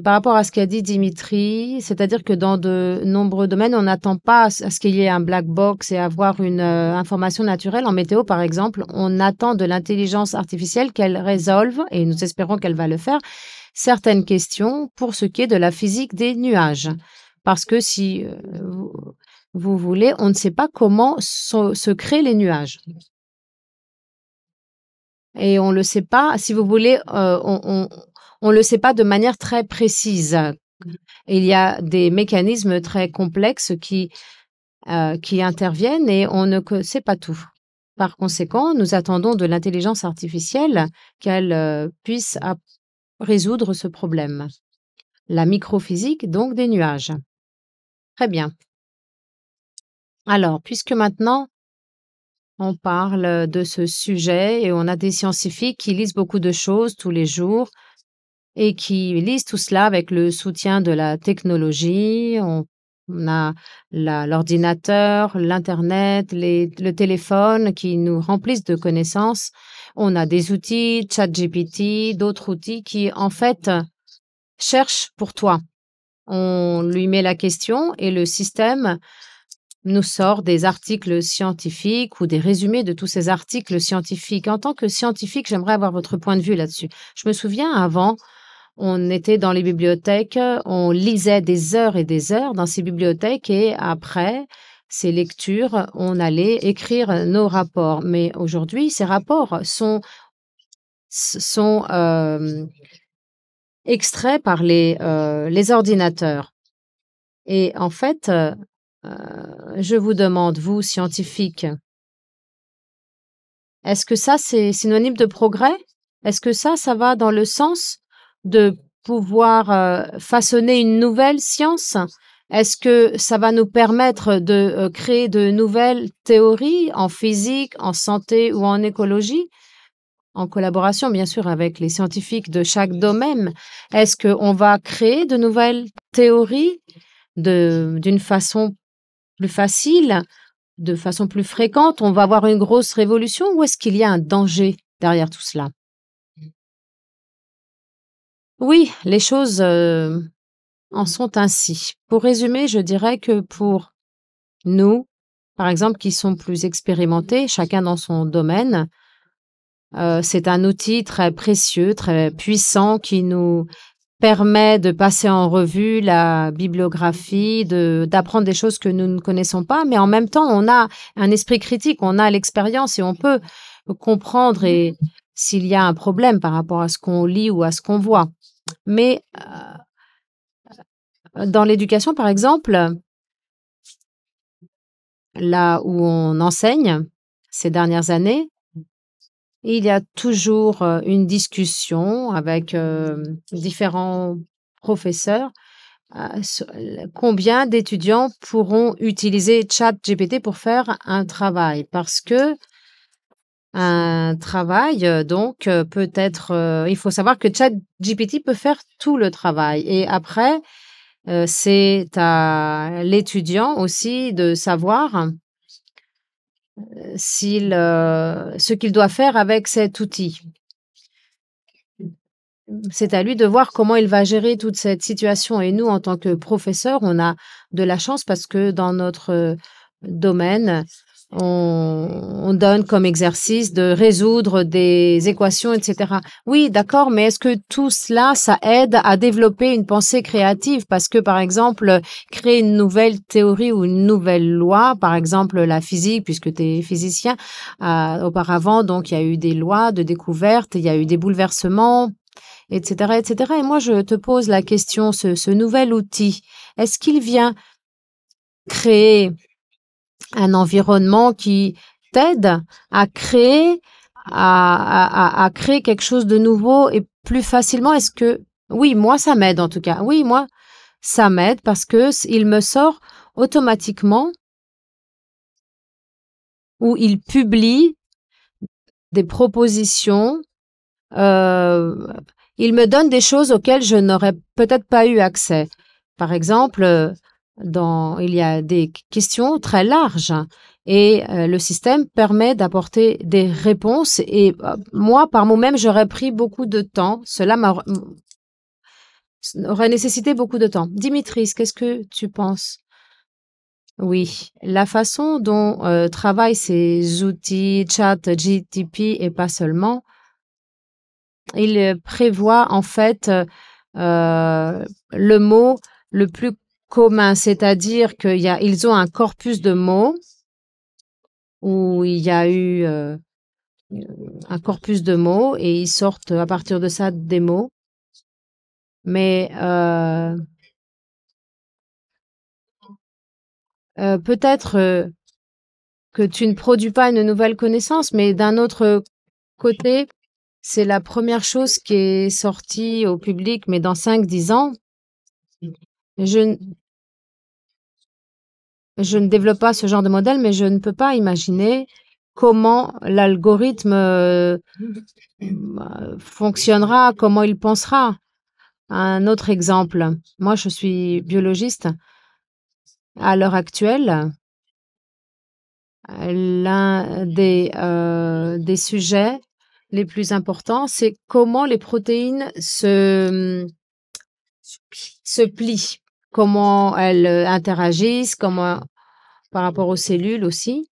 Par rapport à ce qu'a dit Dimitri, c'est-à-dire que dans de nombreux domaines, on n'attend pas à ce qu'il y ait un black box et avoir une information naturelle. En météo, par exemple, on attend de l'intelligence artificielle qu'elle résolve, et nous espérons qu'elle va le faire, certaines questions pour ce qui est de la physique des nuages. Parce que si vous voulez, on ne sait pas comment se créent les nuages. Et on ne le sait pas, si vous voulez, on ne le sait pas de manière très précise. Il y a des mécanismes très complexes qui interviennent et on ne sait pas tout. Par conséquent, nous attendons de l'intelligence artificielle qu'elle puisse résoudre ce problème. La microphysique, donc, des nuages. Très bien. Alors, puisque maintenant, on parle de ce sujet et on a des scientifiques qui lisent beaucoup de choses tous les jours et qui lisent tout cela avec le soutien de la technologie. On a l'ordinateur, l'Internet, le téléphone qui nous remplissent de connaissances. On a des outils, ChatGPT, d'autres outils qui, en fait, cherchent pour toi. On lui met la question et le système nous sort des articles scientifiques ou des résumés de tous ces articles scientifiques. En tant que scientifique, j'aimerais avoir votre point de vue là-dessus. Je me souviens avant, on était dans les bibliothèques, on lisait des heures et des heures dans ces bibliothèques et après ces lectures, on allait écrire nos rapports. Mais aujourd'hui, ces rapports sont extraits par les ordinateurs. Et en fait, je vous demande, vous, scientifiques, est-ce que ça, c'est synonyme de progrès? Est-ce que ça va dans le sens de pouvoir façonner une nouvelle science? Est-ce que ça va nous permettre de créer de nouvelles théories en physique, en santé ou en écologie? En collaboration, bien sûr, avec les scientifiques de chaque domaine. Est-ce qu'on va créer de nouvelles théories d'une façon plus facile, de façon plus fréquente? On va avoir une grosse révolution ou est-ce qu'il y a un danger derrière tout cela? Oui, les choses en sont ainsi. Pour résumer, je dirais que pour nous, par exemple, qui sont plus expérimentés, chacun dans son domaine, c'est un outil très précieux, très puissant qui nous permet de passer en revue la bibliographie, d'apprendre des choses que nous ne connaissons pas, mais en même temps, on a un esprit critique, on a l'expérience et on peut comprendre s'il y a un problème par rapport à ce qu'on lit ou à ce qu'on voit. Mais dans l'éducation, par exemple, là où on enseigne ces dernières années, il y a toujours une discussion avec différents professeurs. Combien d'étudiants pourront utiliser ChatGPT pour faire un travail? Parce que un travail, peut être, il faut savoir que ChatGPT peut faire tout le travail et après, c'est à l'étudiant aussi de savoir ce qu'il doit faire avec cet outil. C'est à lui de voir comment il va gérer toute cette situation et nous, en tant que professeurs, on a de la chance parce que dans notre domaine, on donne comme exercice de résoudre des équations, etc. Oui, d'accord, mais est-ce que tout cela, ça aide à développer une pensée créative? Parce que, par exemple, créer une nouvelle théorie ou une nouvelle loi, par exemple la physique, puisque tu es physicien, auparavant, donc il y a eu des lois de découverte, il y a eu des bouleversements, etc., etc. Et moi, je te pose la question, ce nouvel outil, est-ce qu'il vient créer un environnement qui t'aide à créer, à créer quelque chose de nouveau et plus facilement? Est-ce que, oui, moi, ça m'aide en tout cas. Oui, moi, ça m'aide parce que il me sort automatiquement ou il publie des propositions. Il me donne des choses auxquelles je n'aurais peut-être pas eu accès. Par exemple, il y a des questions très larges et le système permet d'apporter des réponses et moi, par moi-même, j'aurais pris beaucoup de temps. Cela aurait nécessité beaucoup de temps. Dimitris, qu'est-ce que tu penses? Oui, la façon dont travaillent ces outils, ChatGPT et pas seulement, il prévoit en fait le mot le plus commun, c'est-à-dire qu'ils ont un corpus de mots où il y a eu un corpus de mots et ils sortent à partir de ça des mots. Mais peut-être que tu ne produis pas une nouvelle connaissance, mais d'un autre côté, c'est la première chose qui est sortie au public, mais dans 5-10 ans, je ne développe pas ce genre de modèle, mais je ne peux pas imaginer comment l'algorithme fonctionnera, comment il pensera. Un autre exemple, moi je suis biologiste. À l'heure actuelle, l'un des sujets les plus importants, c'est comment les protéines se plient, comment elles interagissent, comment par rapport aux cellules aussi.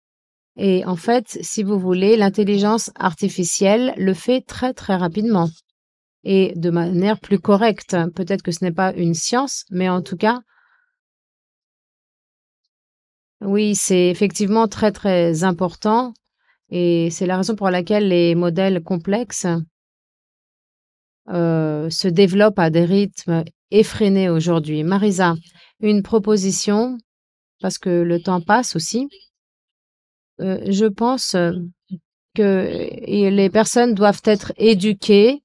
Et en fait, si vous voulez, l'intelligence artificielle le fait très, très rapidement et de manière plus correcte. Peut-être que ce n'est pas une science, mais en tout cas, oui, c'est effectivement très, très important et c'est la raison pour laquelle les modèles complexes se développent à des rythmes effrénés aujourd'hui. Marisa, une proposition, parce que le temps passe aussi. Je pense que les personnes doivent être éduquées,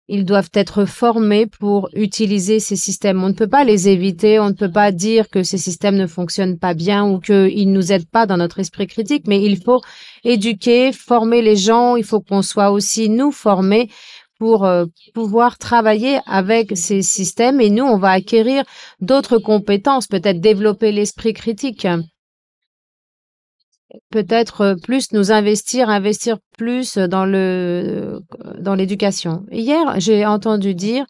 ils doivent être formés pour utiliser ces systèmes. On ne peut pas les éviter, on ne peut pas dire que ces systèmes ne fonctionnent pas bien ou qu'ils ne nous aident pas dans notre esprit critique, mais il faut éduquer, former les gens, il faut qu'on soit aussi, nous, formés pour pouvoir travailler avec ces systèmes et nous, on va acquérir d'autres compétences, peut-être développer l'esprit critique. Peut-être plus nous investir plus dans l'éducation. Hier, j'ai entendu dire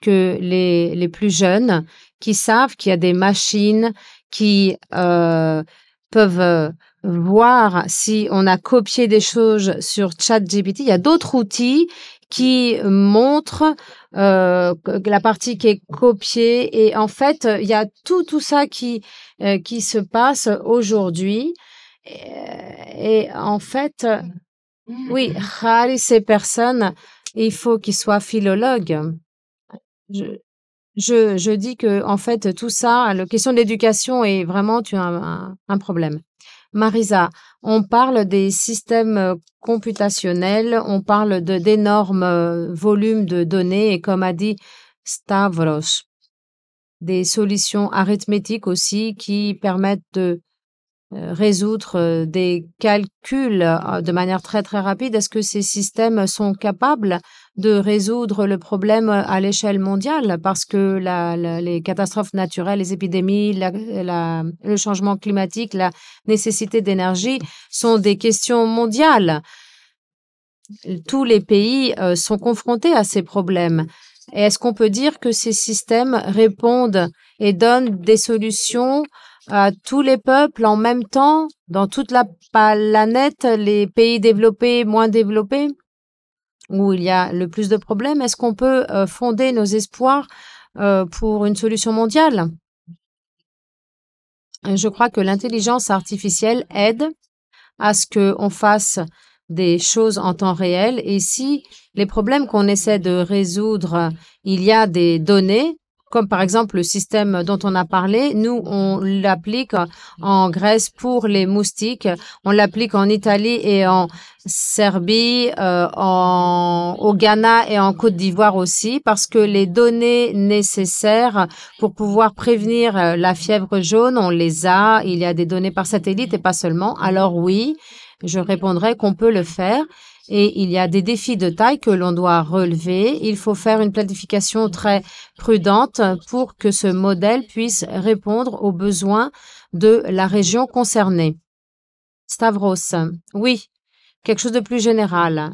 que les plus jeunes qui savent qu'il y a des machines qui peuvent voir si on a copié des choses sur ChatGPT. Il y a d'autres outils qui montrent la partie qui est copiée et en fait, il y a tout ça qui se passe aujourd'hui. Et en fait, oui, Harry, ces personnes, il faut qu'ils soient philologues. Je dis que, en fait, tout ça, la question de l'éducation est vraiment un problème. Marisa, on parle des systèmes computationnels, on parle d'énormes volumes de données et comme a dit Stavros, des solutions arithmétiques aussi qui permettent de résoudre des calculs de manière très très rapide. Est-ce que ces systèmes sont capables de résoudre le problème à l'échelle mondiale? Parce que les catastrophes naturelles, les épidémies, le changement climatique, la nécessité d'énergie sont des questions mondiales. Tous les pays sont confrontés à ces problèmes. Et est-ce qu'on peut dire que ces systèmes répondent et donnent des solutions à tous les peuples en même temps, dans toute la planète, les pays développés, moins développés, où il y a le plus de problèmes? Est-ce qu'on peut fonder nos espoirs pour une solution mondiale? Je crois que l'intelligence artificielle aide à ce qu'on fasse des choses en temps réel. Et si les problèmes qu'on essaie de résoudre, il y a des données, comme par exemple le système dont on a parlé, nous, on l'applique en Grèce pour les moustiques, on l'applique en Italie et en Serbie, au Ghana et en Côte d'Ivoire aussi, parce que les données nécessaires pour pouvoir prévenir la fièvre jaune, on les a. Il y a des données par satellite et pas seulement. Alors oui, je répondrai qu'on peut le faire. Et il y a des défis de taille que l'on doit relever. Il faut faire une planification très prudente pour que ce modèle puisse répondre aux besoins de la région concernée. Stavros, oui, quelque chose de plus général.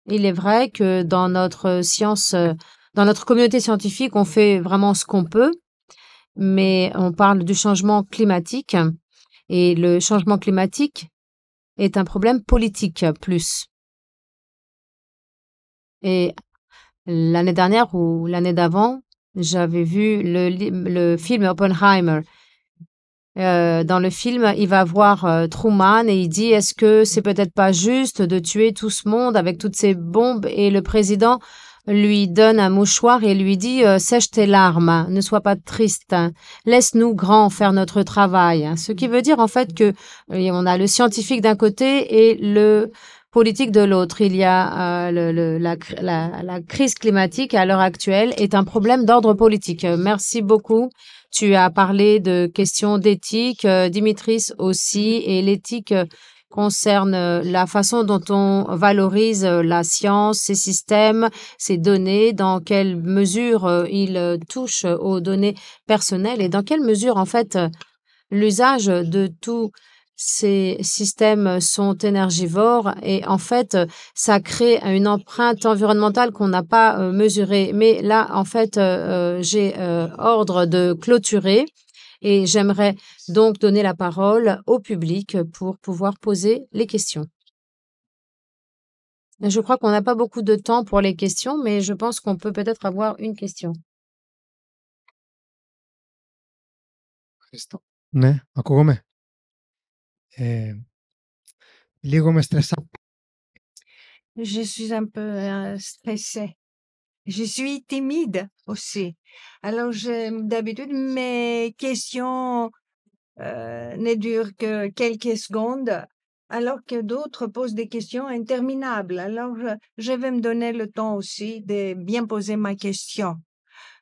Il est vrai que dans notre science, dans notre communauté scientifique, on fait vraiment ce qu'on peut, mais on parle du changement climatique et le changement climatique est un problème politique plus. Et l'année dernière ou l'année d'avant, j'avais vu le film Oppenheimer. Dans le film, il va voir Truman et il dit, est-ce que c'est peut-être pas juste de tuer tout ce monde avec toutes ces bombes? Et le président lui donne un mouchoir et lui dit, sèche tes larmes, ne sois pas triste, laisse-nous grands faire notre travail. Ce qui veut dire en fait que on a le scientifique d'un côté et le politique de l'autre. Il y a la crise climatique à l'heure actuelle est un problème d'ordre politique. Merci beaucoup. Tu as parlé de questions d'éthique, Dimitris aussi, et l'éthique concerne la façon dont on valorise la science, ses systèmes, ses données, dans quelle mesure ils touchent aux données personnelles et dans quelle mesure, en fait, l'usage de tous ces systèmes sont énergivores et en fait, ça crée une empreinte environnementale qu'on n'a pas mesurée. Mais là, en fait, j'ai ordre de clôturer et j'aimerais donc donner la parole au public pour pouvoir poser les questions. Je crois qu'on n'a pas beaucoup de temps pour les questions, mais je pense qu'on peut peut-être avoir une question. Ναι, ακούγομαι. Λίγο με στρεσά. Je suis un peu stressée. Je suis timide aussi. Alors, d'habitude, mes questions ne durent que quelques secondes, alors que d'autres posent des questions interminables. Alors, je vais me donner le temps aussi de bien poser ma question.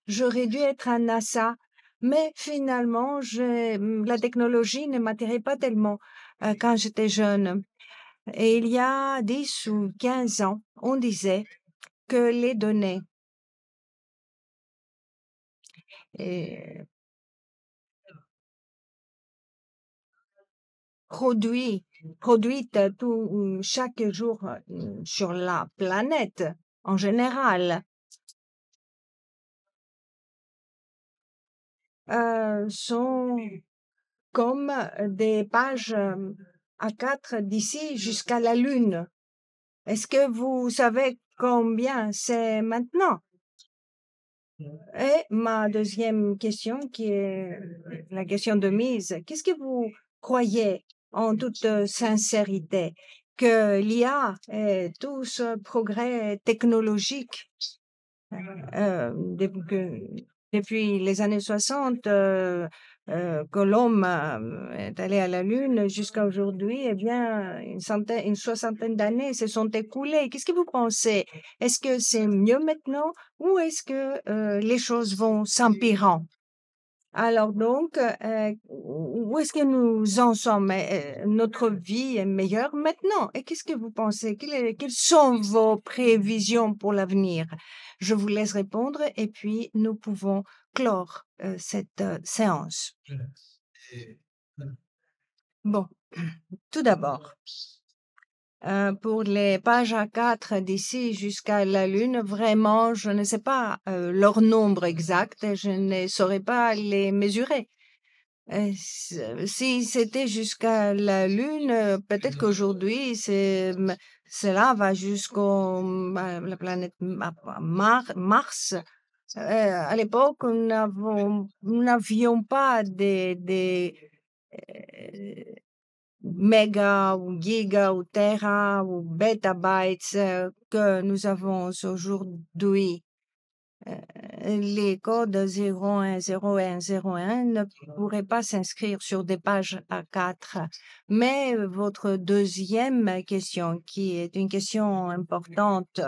J'aurais dû être à NASA, mais finalement, la technologie ne m'attirait pas tellement quand j'étais jeune. Et il y a 10 ou 15 ans, on disait que les données produites chaque jour sur la planète en général sont comme des pages A4 d'ici jusqu'à la Lune. Est-ce que vous savez combien c'est maintenant? Et ma deuxième question, qui est la question de mise, qu'est-ce que vous croyez en toute sincérité que l'IA et tout ce progrès technologique depuis les années 60 que l'homme est allé à la Lune jusqu'à aujourd'hui, eh bien, une soixantaine d'années se sont écoulées. Qu'est-ce que vous pensez? Est-ce que c'est mieux maintenant ou est-ce que les choses vont s'empirant? Alors donc, où est-ce que nous en sommes? Notre vie est meilleure maintenant. Et qu'est-ce que vous pensez? Quelles sont vos prévisions pour l'avenir? Je vous laisse répondre et puis nous pouvons clore cette séance. Bon, tout d'abord, pour les pages A4 d'ici jusqu'à la Lune, vraiment, je ne sais pas leur nombre exact et je ne saurais pas les mesurer. Si c'était jusqu'à la Lune, peut-être qu'aujourd'hui, cela va jusqu'au la planète Mars. À l'époque, nous n'avions pas des méga ou giga ou tera ou betabytes que nous avons aujourd'hui. Les codes 01, 01, 01 ne pourraient pas s'inscrire sur des pages A4. Mais votre deuxième question, qui est une question importante,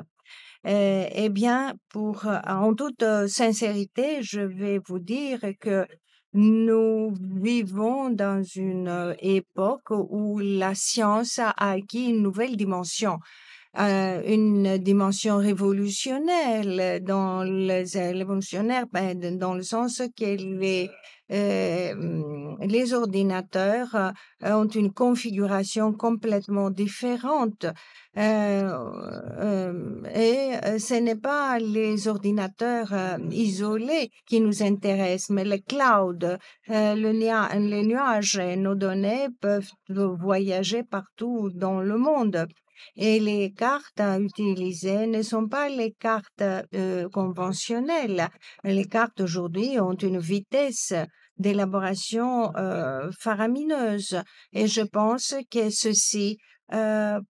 eh bien, en toute sincérité, je vais vous dire que nous vivons dans une époque où la science a acquis une nouvelle dimension. Une dimension révolutionnaire dans dans le sens que les ordinateurs ont une configuration complètement différente. Ce n'est pas les ordinateurs isolés qui nous intéressent, mais le cloud, les nuages et nos données peuvent voyager partout dans le monde. Et les cartes à utiliser ne sont pas les cartes conventionnelles. Les cartes aujourd'hui ont une vitesse d'élaboration faramineuse et je pense que ceci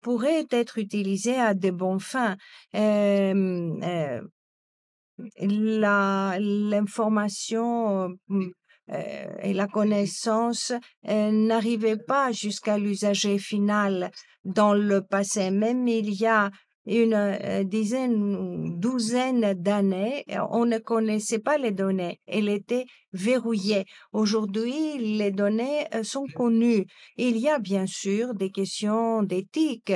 pourrait être utilisé à de bonnes fins. L'information et la connaissance n'arrivaient pas jusqu'à l'usager final dans le passé. Même il y a une douzaine d'années, on ne connaissait pas les données. Elles étaient verrouillées. Aujourd'hui, les données sont connues. Il y a bien sûr des questions d'éthique.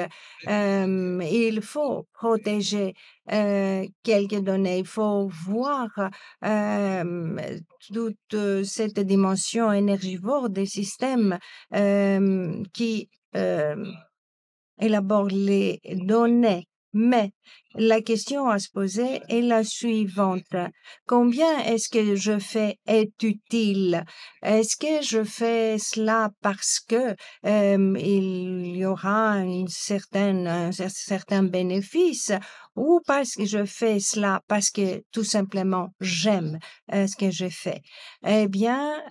Il faut protéger quelques données. Il faut voir toute cette dimension énergivore des systèmes qui élaborent les données. Mais la question à se poser est la suivante. Combien est-ce que je fais est utile? Est-ce que je fais cela parce que il y aura un certain bénéfice ou parce que je fais cela parce que tout simplement j'aime ce que je fais? Eh bien,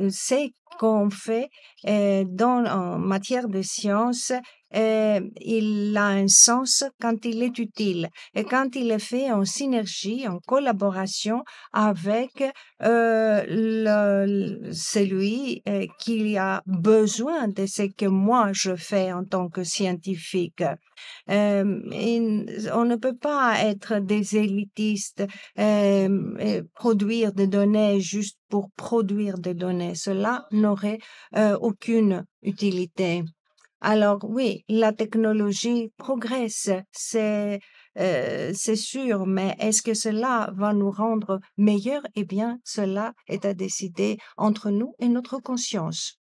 c'est qu'on fait en matière de science, il a un sens quand il est utile et quand il est fait en synergie, en collaboration avec celui qui a besoin de ce que moi je fais en tant que scientifique. On ne peut pas être des élitistes, et produire des données juste pour produire des données. Cela n'aurait aucune utilité. Alors oui, la technologie progresse, c'est sûr, mais est-ce que cela va nous rendre meilleurs? Eh bien, cela est à décider entre nous et notre conscience.